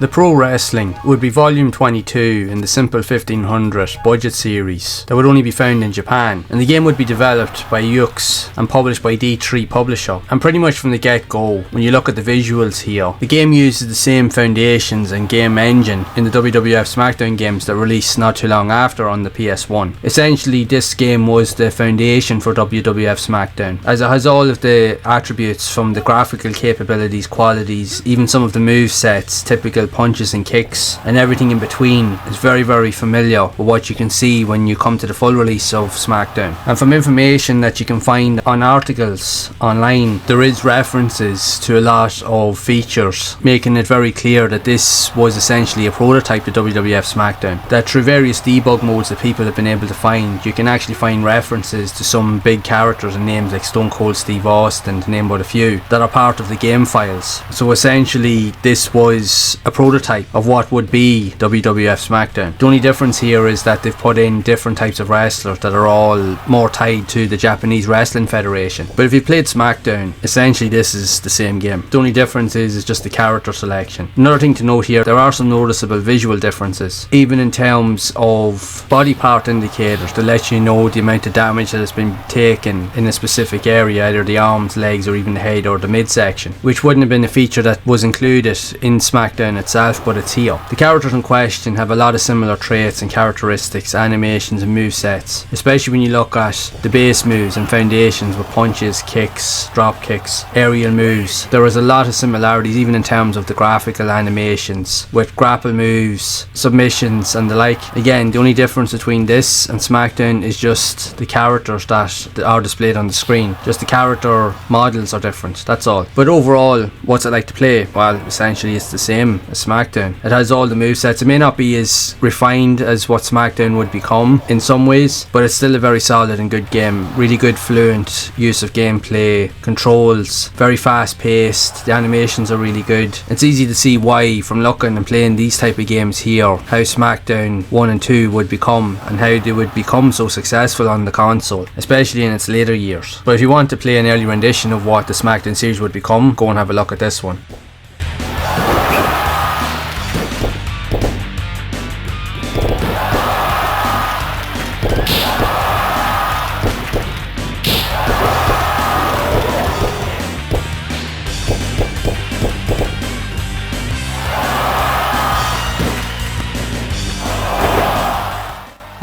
The Pro Wrestling would be volume 22 in the Simple 1500 budget series that would only be found in Japan, and the game would be developed by Yux and published by D3 Publisher. And pretty much from the get-go, when you look at the visuals here, the game uses the same foundations and game engine in the WWF Smackdown games that released not too long after on the PS1. Essentially, this game was the foundation for WWF Smackdown, as it has all of the attributes from the graphical capabilities, qualities, even some of the move sets, typical punches and kicks, and everything in between is very, very familiar with what you can see when you come to the full release of Smackdown. And from information that you can find on articles online, there is references to a lot of features, making it very clear that this was essentially a prototype to WWF Smackdown. That through various debug modes that people have been able to find, you can actually find references to some big characters and names like Stone Cold Steve Austin, to name but a few, that are part of the game files. So essentially, this was a prototype of what would be WWF Smackdown. The only difference here is that they've put in different types of wrestlers that are all more tied to the Japanese Wrestling Federation. But if you played Smackdown, essentially this is the same game. The only difference is just the character selection. Another thing to note here, there are some noticeable visual differences, even in terms of body part indicators to let you know the amount of damage that has been taken in a specific area, either the arms, legs, or even the head or the midsection, which wouldn't have been a feature that was included in Smackdown itself, but it's here. The characters in question have a lot of similar traits and characteristics, animations and movesets, especially when you look at the base moves and foundations with punches, kicks, drop kicks, aerial moves. There is a lot of similarities even in terms of the graphical animations with grapple moves, submissions and the like. Again, the only difference between this and Smackdown is just the characters that are displayed on the screen. Just the character models are different, that's all. But overall, what's it like to play? Well, essentially it's the same as Smackdown. It has all the movesets. It may not be as refined as what Smackdown would become in some ways, but it's still a very solid and good game. Really good fluent use of gameplay, controls, very fast paced, the animations are really good. It's easy to see why, from looking and playing these type of games here, how Smackdown 1 and 2 would become and how they would become so successful on the console, especially in its later years. But if you want to play an early rendition of what the Smackdown series would become, go and have a look at this one.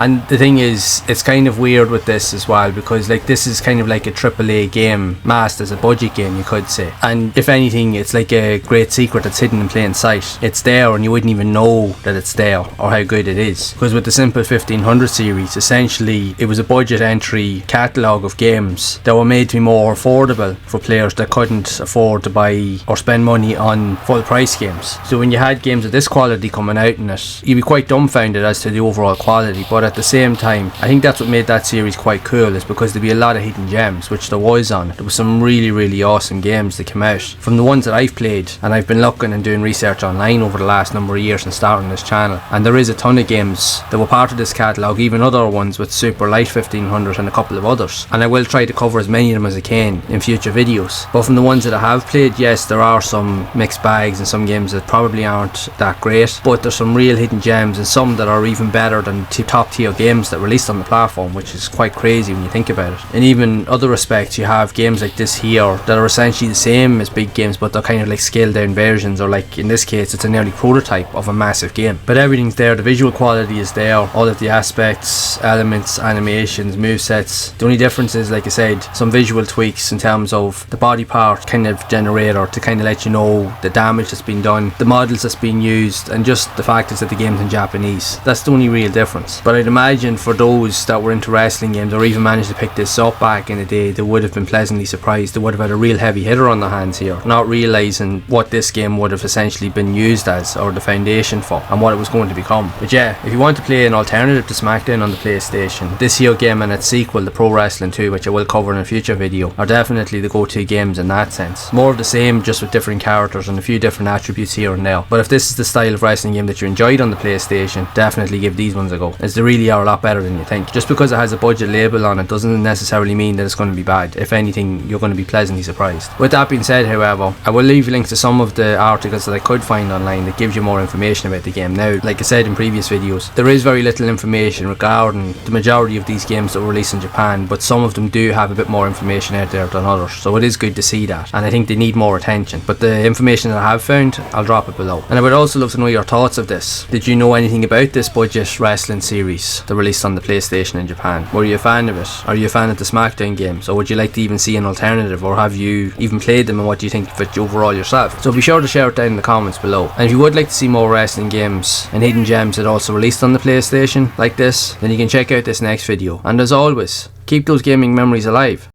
And the thing is, it's kind of weird with this as well, because like this is kind of like a AAA game masked as a budget game, you could say. And if anything, it's like a great secret that's hidden in plain sight. It's there and you wouldn't even know that it's there or how good it is. Because with the Simple 1500 series, essentially it was a budget entry catalogue of games that were made to be more affordable for players that couldn't afford to buy or spend money on full price games. So when you had games of this quality coming out in it, you'd be quite dumbfounded as to the overall quality. But at the same time, I think that's what made that series quite cool, is because there'd be a lot of hidden gems, which there was on it. There was some really, really awesome games that came out. From the ones that I've played, and I've been looking and doing research online over the last number of years and starting this channel, and there is a ton of games that were part of this catalogue, even other ones with Super Light 1500 and a couple of others. And I will try to cover as many of them as I can in future videos. But from the ones that I have played, yes, there are some mixed bags and some games that probably aren't that great, but there's some real hidden gems and some that are even better than top tier games that released on the platform, which is quite crazy when you think about it. And even in other respects, you have games like this here that are essentially the same as big games, but they're kind of like scaled down versions, or like in this case it's an early prototype of a massive game. But everything's there, the visual quality is there, all of the aspects, elements, animations, movesets. The only difference is, like I said, some visual tweaks in terms of the body part kind of generator to kind of let you know the damage that's been done, the models that's been used, and just the fact is that the game's in Japanese. That's the only real difference. But I'd imagine for those that were into wrestling games or even managed to pick this up back in the day, they would have been pleasantly surprised. They would have had a real heavy hitter on their hands here, not realising what this game would have essentially been used as, or the foundation for, and what it was going to become. But yeah, if you want to play an alternative to Smackdown on the PlayStation, this here game and its sequel, the Pro Wrestling 2, which I will cover in a future video, are definitely the go-to games in that sense. More of the same, just with different characters and a few different attributes here and there. But if this is the style of wrestling game that you enjoyed on the PlayStation, definitely give these ones a go, as they really really are a lot better than you think. Just because it has a budget label on it doesn't necessarily mean that it's going to be bad. If anything, you're going to be pleasantly surprised. With that being said, however, I will leave links to some of the articles that I could find online that gives you more information about the game. Now, like I said in previous videos, there is very little information regarding the majority of these games that were released in Japan, but some of them do have a bit more information out there than others, so it is good to see that, and I think they need more attention. But the information that I have found, I'll drop it below. And I would also love to know your thoughts of this. Did you know anything about this budget wrestling series that released on the PlayStation in Japan? Were you a fan of it? Are you a fan of the Smackdown games, or would you like to even see an alternative, or have you even played them, and what do you think of it overall yourself? So be sure to share it down in the comments below. And if you would like to see more wrestling games and hidden gems that also released on the PlayStation like this, then you can check out this next video. And as always, keep those gaming memories alive.